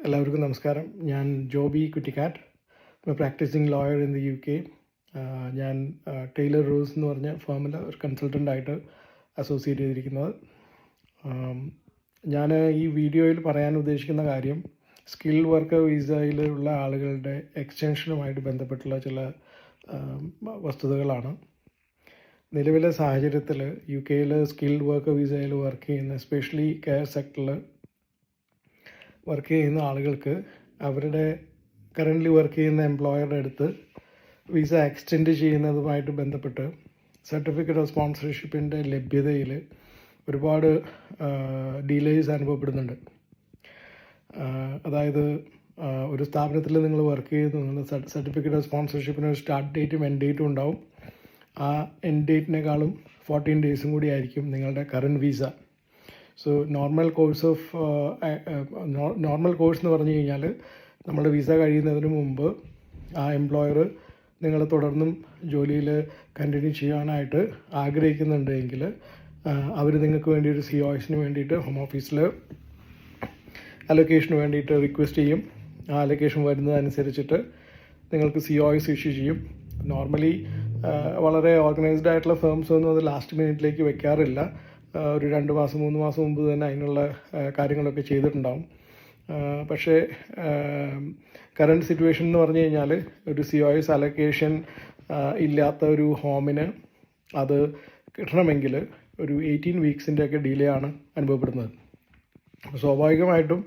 എല്ലാവർക്കും നമസ്കാരം. ഞാൻ Jobi Kuttikkat, practising lawyer in the UK. ഞാൻ ടൈലർ റോസ് എന്ന് പറഞ്ഞ ഫേമിൽ ഒരു കൺസൾട്ടൻ്റായിട്ട് അസോസിയേറ്റ് ചെയ്തിരിക്കുന്നത്. ഞാൻ ഈ വീഡിയോയിൽ പറയാൻ ഉദ്ദേശിക്കുന്ന കാര്യം സ്കിൽ വർക്കർ വിസയിലുള്ള ആളുകളുടെ എക്സ്റ്റൻഷനുമായിട്ട് ബന്ധപ്പെട്ടുള്ള ചില വസ്തുതകളാണ്. നിലവിലെ സാഹചര്യത്തിൽ UK സ്കിൽഡ് വർക്കർ വിസയിൽ വർക്ക് ചെയ്യുന്ന, എസ്പെഷ്യലി കെയർ സെക്ടറിൽ വർക്ക് ചെയ്യുന്ന ആളുകൾക്ക് അവരുടെ കറൻ്റ്ലി വർക്ക് ചെയ്യുന്ന എംപ്ലോയറുടെ അടുത്ത് വിസ എക്സ്റ്റെൻഡ് ചെയ്യുന്നതുമായിട്ട് ബന്ധപ്പെട്ട് സർട്ടിഫിക്കറ്റ് ഓഫ് സ്പോൺസർഷിപ്പിൻ്റെ ലഭ്യതയിൽ ഒരുപാട് ഡിലേസ് അനുഭവപ്പെടുന്നുണ്ട്. അതായത് ഒരു സ്ഥാപനത്തിൽ നിങ്ങൾ വർക്ക് ചെയ്യുന്ന സർട്ടിഫിക്കറ്റ് ഓഫ് സ്പോൺസർഷിപ്പിന് ഒരു സ്റ്റാർട്ട് ഡേറ്റും എൻഡ് ഡേറ്റും ഉണ്ടാവും. ആ എൻഡ് ഡേറ്റിനേക്കാളും 14 ഡേയ്സും കൂടി ആയിരിക്കും നിങ്ങളുടെ current visa. So normal course എന്ന് പറഞ്ഞു കഴിഞ്ഞാൽ നമ്മുടെ വിസ കഴിയുന്നതിന് മുമ്പ് ആ എംപ്ലോയർ നിങ്ങൾ തുടർന്നും ജോലിയിൽ കണ്ടിന്യൂ ചെയ്യാനായിട്ട് ആഗ്രഹിക്കുന്നുണ്ടെങ്കിൽ അവർ നിങ്ങൾക്ക് വേണ്ടി ഒരു COSന് വേണ്ടിയിട്ട് ഹോം ഓഫീസിൽ അലൊക്കേഷന് വേണ്ടിയിട്ട് റിക്വസ്റ്റ് ചെയ്യും. ആ അലൊക്കേഷൻ വരുന്നതനുസരിച്ചിട്ട് നിങ്ങൾക്ക് COS ഇഷ്യൂ ചെയ്യും. നോർമലി വളരെ ഓർഗനൈസ്ഡ് ആയിട്ടുള്ള ഫേംസ് ഒന്നും അത് ലാസ്റ്റ് മിനിറ്റിലേക്ക് വെക്കാറില്ല. ഒരു 2 മാസം 3 മാസം മുമ്പ് തന്നെ അതിനുള്ള കാര്യങ്ങളൊക്കെ ചെയ്തിട്ടുണ്ടാവും. പക്ഷേ കറണ്ട് സിറ്റുവേഷൻ എന്ന് പറഞ്ഞു കഴിഞ്ഞാൽ ഒരു COS അലൊക്കേഷൻ ഇല്ലാത്ത ഒരു ഹോമിന് അത് കിട്ടണമെങ്കിൽ ഒരു 18 വീക്സിൻ്റെയൊക്കെ ഡിലേ ആണ് അനുഭവപ്പെടുന്നത്. സ്വാഭാവികമായിട്ടും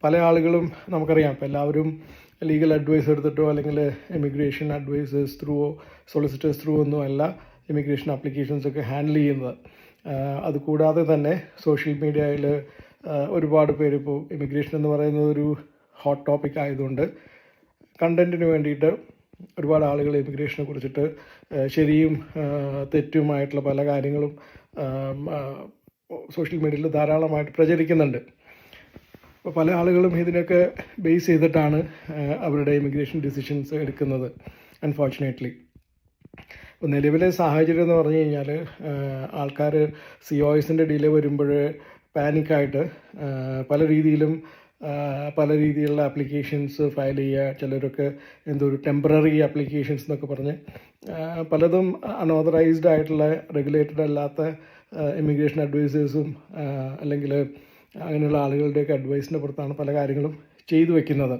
പല ആളുകളും നമുക്കറിയാം, ഇപ്പോൾ എല്ലാവരും ലീഗൽ അഡ്വൈസ് എടുത്തിട്ടോ അല്ലെങ്കിൽ ഇമിഗ്രേഷൻ അഡ്വൈസേഴ്സ് ത്രൂവോ സൊളിസിറ്റേഴ്സ് ത്രൂ ഒന്നും അല്ല ഇമിഗ്രേഷൻ ആപ്ലിക്കേഷൻസൊക്കെ ഹാൻഡിൽ ചെയ്യുന്നത്. അതുകൂടാതെ തന്നെ സോഷ്യൽ മീഡിയയിൽ ഒരുപാട് പേര് ഇപ്പോൾ ഇമിഗ്രേഷൻ എന്ന് പറയുന്നത് ഒരു ഹോട്ട് ടോപ്പിക് ആയതുകൊണ്ട് കണ്ടൻറ്റിന് വേണ്ടിയിട്ട് ഒരുപാട് ആളുകൾ ഇമിഗ്രേഷനെ കുറിച്ചിട്ട് ശരിയും തെറ്റുമായിട്ടുള്ള പല കാര്യങ്ങളും സോഷ്യൽ മീഡിയയിൽ ധാരാളമായിട്ട് പ്രചരിക്കുന്നുണ്ട്. അപ്പോൾ പല ആളുകളും ഇതിനൊക്കെ ബേസ് ചെയ്തിട്ടാണ് അവരുടെ ഇമിഗ്രേഷൻ ഡിസിഷൻസ് എടുക്കുന്നത്. അൺഫോർച്ചുനേറ്റ്ലി ഇപ്പോൾ നിലവിലെ സാഹചര്യം എന്ന് പറഞ്ഞു കഴിഞ്ഞാൽ ആൾക്കാർ COSൻ്റെ ഡിലേ വരുമ്പോൾ പാനിക്കായിട്ട് പല രീതിയിലുള്ള ആപ്ലിക്കേഷൻസ് ഫയൽ ചെയ്യുക. ചിലരൊക്കെ എന്തോ ഒരു ടെമ്പററി ആപ്ലിക്കേഷൻസ് എന്നൊക്കെ പറഞ്ഞ് പലതും അൺഓതറൈസ്ഡ് ആയിട്ടുള്ള റെഗുലേറ്റഡ് അല്ലാത്ത ഇമിഗ്രേഷൻ അഡ്വൈസേഴ്സും അല്ലെങ്കിൽ അങ്ങനെയുള്ള ആളുകളുടെയൊക്കെ അഡ്വൈസിൻ്റെ പുറത്താണ് പല കാര്യങ്ങളും ചെയ്തു വയ്ക്കുന്നത്.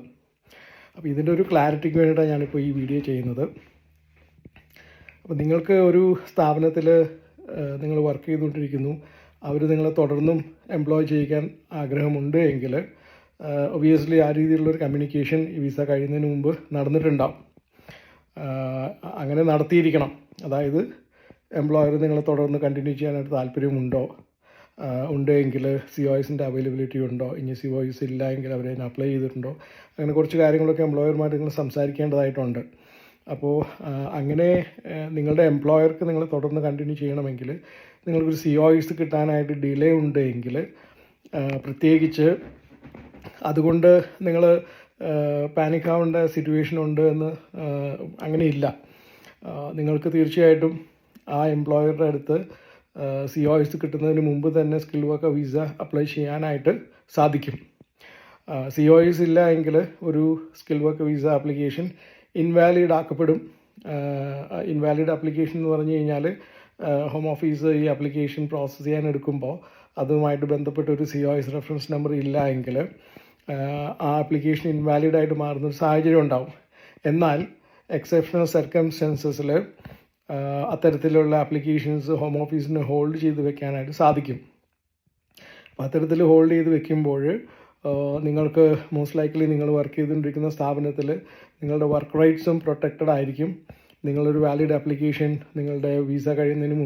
അപ്പോൾ ഇതിൻ്റെ ഒരു ക്ലാരിറ്റിക്ക് വേണ്ടിയിട്ടാണ് ഞാനിപ്പോൾ ഈ വീഡിയോ ചെയ്യുന്നത്. അപ്പോൾ നിങ്ങൾക്ക് ഒരു സ്ഥാപനത്തിൽ നിങ്ങൾ വർക്ക് ചെയ്തുകൊണ്ടിരിക്കുന്നു, അവർ നിങ്ങളെ തുടർന്നും എംപ്ലോയ് ചെയ്യിക്കാൻ ആഗ്രഹമുണ്ട് എങ്കിൽ ഒബിയസ്ലി ആ രീതിയിലുള്ളൊരു കമ്മ്യൂണിക്കേഷൻ ഈ വിസ കഴിയുന്നതിന് മുമ്പ് നടന്നിട്ടുണ്ടാവും. അങ്ങനെ നടത്തിയിരിക്കണം. അതായത് എംപ്ലോയർ നിങ്ങളെ തുടർന്ന് കണ്ടിന്യൂ ചെയ്യാനായിട്ട് താല്പര്യമുണ്ടോ, ഉണ്ടെങ്കിൽ COSൻ്റെ അവൈലബിലിറ്റി ഉണ്ടോ, ഇനി COS ഇല്ല എങ്കിൽ അവരതിന് അപ്ലൈ ചെയ്തിട്ടുണ്ടോ, അങ്ങനെ കുറച്ച് കാര്യങ്ങളൊക്കെ എംപ്ലോയർമാർ നിങ്ങൾ സംസാരിക്കേണ്ടതായിട്ടുണ്ട്. അപ്പോൾ അങ്ങനെ നിങ്ങളുടെ എംപ്ലോയർക്ക് നിങ്ങൾ തുടർന്ന് കണ്ടിന്യൂ ചെയ്യണമെങ്കിൽ നിങ്ങൾക്കൊരു COS കിട്ടാനായിട്ട് ഡിലേ ഉണ്ടെങ്കിൽ പ്രത്യേകിച്ച് അതുകൊണ്ട് നിങ്ങൾ പാനിക് ആവേണ്ട സിറ്റുവേഷൻ ഉണ്ട് എന്ന് അങ്ങനെയില്ല. നിങ്ങൾക്ക് തീർച്ചയായിട്ടും ആ എംപ്ലോയറുടെ അടുത്ത് COS കിട്ടുന്നതിന് മുമ്പ് തന്നെ സ്കിൽ വർക്കർ വിസ അപ്ലൈ ചെയ്യാനായിട്ട് സാധിക്കും. COS ഇല്ല എങ്കിൽ ഒരു skill worker visa application invalid ആക്കപ്പെടും. ഇൻവാലിഡ് ആപ്ലിക്കേഷൻ എന്ന് പറഞ്ഞു കഴിഞ്ഞാൽ ഹോം ഓഫീസ് ഈ ആപ്ലിക്കേഷൻ പ്രോസസ്സ് ചെയ്യാൻ എടുക്കുമ്പോൾ അതുമായിട്ട് ബന്ധപ്പെട്ട ഒരു COS റെഫറൻസ് നമ്പർ ഇല്ല എങ്കിൽ ആ ആപ്ലിക്കേഷൻ ഇൻവാലിഡായിട്ട് മാറുന്നൊരു സാഹചര്യം ഉണ്ടാവും. എന്നാൽ എക്സെപ്ഷണൽ സർക്കംസ്റ്റൻസസിൽ അത്തരത്തിലുള്ള ആപ്ലിക്കേഷൻസ് ഹോം ഓഫീസിന് ഹോൾഡ് ചെയ്ത് വെക്കാനായിട്ട് സാധിക്കും. അപ്പോൾ അത്തരത്തിൽ ഹോൾഡ് ചെയ്ത് വെക്കുമ്പോൾ നിങ്ങൾക്ക് മോസ്റ്റ് ലൈക്ലി നിങ്ങൾ വർക്ക് ചെയ്തുകൊണ്ടിരിക്കുന്ന സ്ഥാപനത്തിൽ നിങ്ങളുടെ വർക്ക് റൈറ്റ്സും പ്രൊട്ടക്റ്റഡ് ആയിരിക്കും. നിങ്ങളൊരു വാലിഡ് ആപ്ലിക്കേഷൻ നിങ്ങളുടെ വിസ കഴിയുന്നതിന്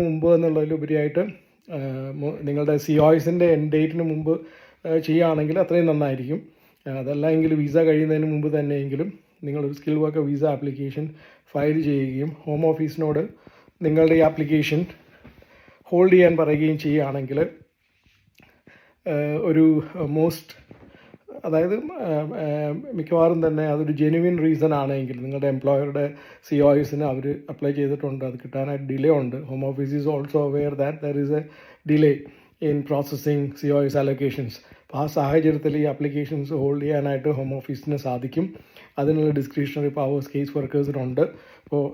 മുമ്പ് എന്നുള്ളതിലുപരിയായിട്ട് നിങ്ങളുടെ COSൻ്റെ എൻഡ് ഡേറ്റിന് മുമ്പ് ചെയ്യുകയാണെങ്കിൽ അത്രയും നന്നായിരിക്കും. അതല്ല എങ്കിൽ വിസ കഴിയുന്നതിന് മുമ്പ് തന്നെയെങ്കിലും നിങ്ങളൊരു skill worker visa application file ചെയ്യുകയും ഹോം ഓഫീസിനോട് നിങ്ങളുടെ ഈ ആപ്ലിക്കേഷൻ ഹോൾഡ് ചെയ്യാൻ പറയുകയും ചെയ്യുകയാണെങ്കിൽ ഒരു അതായത് മിക്കവാറും തന്നെ അതൊരു ജെന്യുവിൻ റീസൺ ആണെങ്കിൽ നിങ്ങളുടെ എംപ്ലോയറുടെ COSന് അവർ അപ്ലൈ ചെയ്തിട്ടുണ്ട്, അത് കിട്ടാനായിട്ട് ഡിലേ ഉണ്ട്. Home office is also aware that there is A delay in processing COS അലൊക്കേഷൻസ്. അപ്പോൾ ആ സാഹചര്യത്തിൽ ഈ ആപ്ലിക്കേഷൻസ് ഹോൾഡ് ചെയ്യാനായിട്ട് ഹോം ഓഫീസിന് സാധിക്കും. അതിനുള്ള ഡിസ്ക്രിഷണറി പവേഴ്സ് കേസ് വർക്കേഴ്സിനുണ്ട്. ഇപ്പോൾ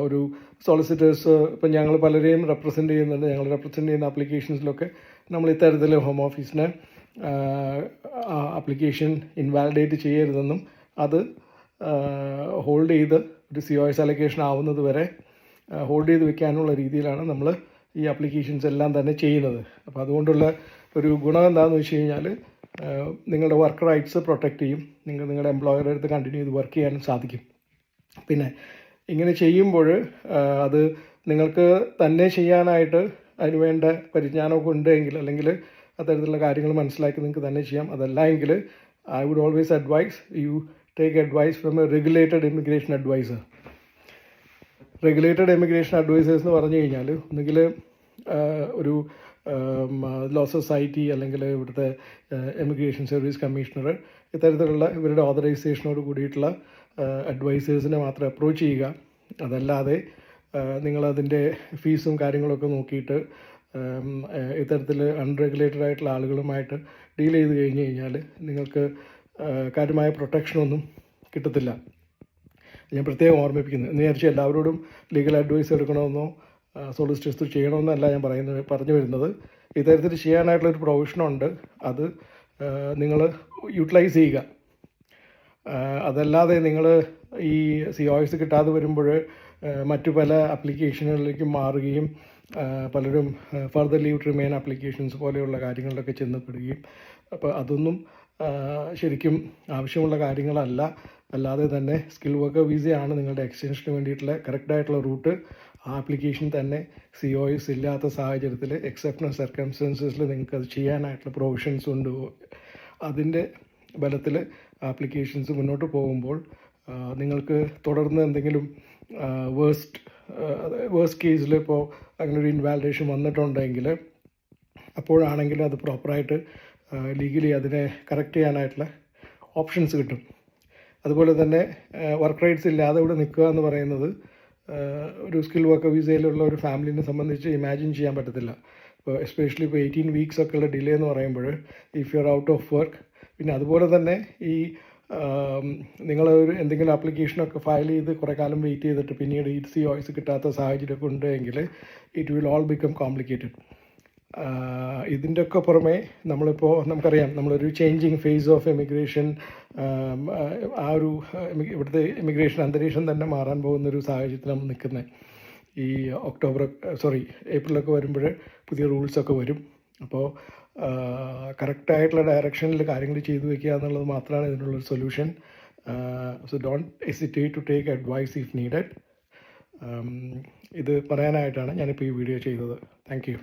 ഒരു സോളിസിറ്റേഴ്സ്, ഇപ്പം ഞങ്ങൾ പലരെയും റെപ്രസെൻ്റ് ചെയ്യുന്നുണ്ട്. ഞങ്ങൾ റെപ്രസെൻ്റ് ചെയ്യുന്ന ആപ്ലിക്കേഷൻസിലൊക്കെ നമ്മൾ ഇത്തരത്തിൽ ഹോം ഓഫീസിന് ആപ്ലിക്കേഷൻ ഇൻവാലിഡേറ്റ് ചെയ്യരുതെന്നും അത് ഹോൾഡ് ചെയ്ത് ഒരു COS അലൊക്കേഷൻ ആവുന്നത് വരെ ഹോൾഡ് ചെയ്ത് വെക്കാനുള്ള രീതിയിലാണ് നമ്മൾ ഈ ആപ്ലിക്കേഷൻസ് എല്ലാം തന്നെ ചെയ്യുന്നത്. അപ്പോൾ അതുകൊണ്ടുള്ള ഒരു ഗുണം എന്താണെന്ന് വെച്ച് കഴിഞ്ഞാൽ നിങ്ങളുടെ വർക്ക് റൈറ്റ്സ് പ്രൊട്ടക്റ്റ് ചെയ്യും. നിങ്ങളുടെ എംപ്ലോയറുടെ അടുത്ത് കണ്ടിന്യൂ ചെയ്ത് വർക്ക് ചെയ്യാനും സാധിക്കും. പിന്നെ ഇങ്ങനെ ചെയ്യുമ്പോൾ അത് നിങ്ങൾക്ക് തന്നെ ചെയ്യാനായിട്ട് അതിനുവേണ്ട പരിജ്ഞാനമൊക്കെ ഉണ്ടെങ്കിൽ, അല്ലെങ്കിൽ അത്തരത്തിലുള്ള കാര്യങ്ങൾ മനസ്സിലാക്കി നിങ്ങൾക്ക് തന്നെ ചെയ്യാം. അതല്ല എങ്കിൽ I would always advise you take advice from a regulated immigration advisor. Regulated immigration advisers എന്ന് പറഞ്ഞു കഴിഞ്ഞാൽ ഒന്നുകിൽ ഒരു ലോ സൊസൈറ്റി അല്ലെങ്കിൽ ഇവിടുത്തെ ഇമിഗ്രേഷൻ സർവീസ് കമ്മീഷണർ, ഇത്തരത്തിലുള്ള ഇവരുടെ ഓതറൈസേഷനോട് കൂടിയിട്ടുള്ള അഡ്വൈസേഴ്സിനെ മാത്രം അപ്രോച്ച് ചെയ്യുക. അതല്ലാതെ നിങ്ങളതിൻ്റെ ഫീസും കാര്യങ്ങളൊക്കെ നോക്കിയിട്ട് ഇത്തരത്തിൽ അൺറെഗുലേറ്റഡ് ആയിട്ടുള്ള ആളുകളുമായിട്ട് ഡീൽ ചെയ്ത് കഴിഞ്ഞ് കഴിഞ്ഞാൽ നിങ്ങൾക്ക് കാര്യമായ പ്രൊട്ടക്ഷനൊന്നും കിട്ടത്തില്ല. ഞാൻ പ്രത്യേകം ഓർമ്മിപ്പിക്കുന്നത് എന്ന് വിചാരിച്ച് എല്ലാവരോടും ലീഗൽ അഡ്വൈസ് എടുക്കണമെന്നോ സോളിസിറ്റേഴ്സ് ചെയ്യണമെന്നല്ല ഞാൻ പറഞ്ഞു വരുന്നത്. ഇത്തരത്തിൽ ചെയ്യാനായിട്ടുള്ളൊരു പ്രൊവിഷനുണ്ട്. അത് നിങ്ങൾ യൂട്ടിലൈസ് ചെയ്യുക. അതല്ലാതെ നിങ്ങൾ ഈ COS കിട്ടാതെ വരുമ്പോൾ മറ്റു പല ആപ്ലിക്കേഷനുകളിലേക്ക് മാറുകയും പലരും further leave to remain applications പോലെയുള്ള കാര്യങ്ങളിലൊക്കെ ചെന്നപ്പെടുകയും, അപ്പോൾ അതൊന്നും ശരിക്കും ആവശ്യമുള്ള കാര്യങ്ങളല്ല. അല്ലാതെ തന്നെ സ്കിൽ വർക്കർ വിസയാണ് നിങ്ങളുടെ എക്സ്റ്റൻഷന് വേണ്ടിയിട്ടുള്ള കറക്റ്റായിട്ടുള്ള റൂട്ട്. ആ ആപ്ലിക്കേഷൻ തന്നെ COS ഇല്ലാത്ത സാഹചര്യത്തിൽ എക്സെപ്ഷണൽ സർക്കംസ്റ്റൻസസിൽ നിങ്ങൾക്ക് അത് ചെയ്യാനായിട്ടുള്ള പ്രൊവിഷൻസ് ഉണ്ട്. അതിൻ്റെ ബലത്തിൽ ആപ്ലിക്കേഷൻസ് മുന്നോട്ട് പോകുമ്പോൾ നിങ്ങൾക്ക് തുടർന്ന് എന്തെങ്കിലും വേഴ്സ്റ്റ് കേസിൽ ഇപ്പോൾ അങ്ങനെ ഒരു ഇൻവാലിഡേഷൻ വന്നിട്ടുണ്ടെങ്കിൽ അപ്പോഴാണെങ്കിൽ അത് പ്രോപ്പറായിട്ട് ലീഗലി അതിനെ കറക്റ്റ് ചെയ്യാനായിട്ടുള്ള ഓപ്ഷൻസ് കിട്ടും. അതുപോലെ തന്നെ വർക്ക് റൈറ്റ്സ് ഇല്ലാതെ ഇവിടെ നിൽക്കുക എന്ന് പറയുന്നത് ഒരു സ്കിൽ വർക്കർ വിസയിലുള്ള ഒരു ഫാമിലിനെ സംബന്ധിച്ച് ഇമാജിൻ ചെയ്യാൻ പറ്റത്തില്ല. ഇപ്പോൾ എസ്പെഷ്യലി ഇപ്പോൾ 18 വീക്സ് ഒക്കെ ഉള്ള ഡിലേ എന്ന് പറയുമ്പോൾ if you are out of work, പിന്നെ അതുപോലെ തന്നെ ഈ നിങ്ങളൊരു എന്തെങ്കിലും ആപ്ലിക്കേഷനൊക്കെ ഫയൽ ചെയ്ത് കുറേ കാലം വെയിറ്റ് ചെയ്തിട്ട് പിന്നീട് ഈ COS കിട്ടാത്ത സാഹചര്യമൊക്കെ ഉണ്ടെങ്കിൽ it will all become complicated. ഇതിൻ്റെ ഒക്കെ പുറമെ നമുക്കറിയാം നമ്മളൊരു ചേഞ്ചിങ് ഫേസ് ഓഫ് എമിഗ്രേഷൻ, ആ ഒരു ഇവിടുത്തെ ഇമിഗ്രേഷൻ അന്തരീക്ഷം തന്നെ മാറാൻ പോകുന്നൊരു സാഹചര്യത്തിൽ നമ്മൾ നിൽക്കുന്നത്. ഈ ഏപ്രിലൊക്കെ വരുമ്പോൾ പുതിയ റൂൾസൊക്കെ വരും. അപ്പോൾ കറക്റ്റായിട്ടുള്ള ഡയറക്ഷനിൽ കാര്യങ്ങൾ ചെയ്തു വയ്ക്കുക എന്നുള്ളത് മാത്രമാണ് ഇതിനുള്ളൊരു solution. So don't hesitate to take advice if needed. ഇത് പറയാനായിട്ടാണ് ഞാനിപ്പോൾ ഈ വീഡിയോ ചെയ്തത്. Thank U.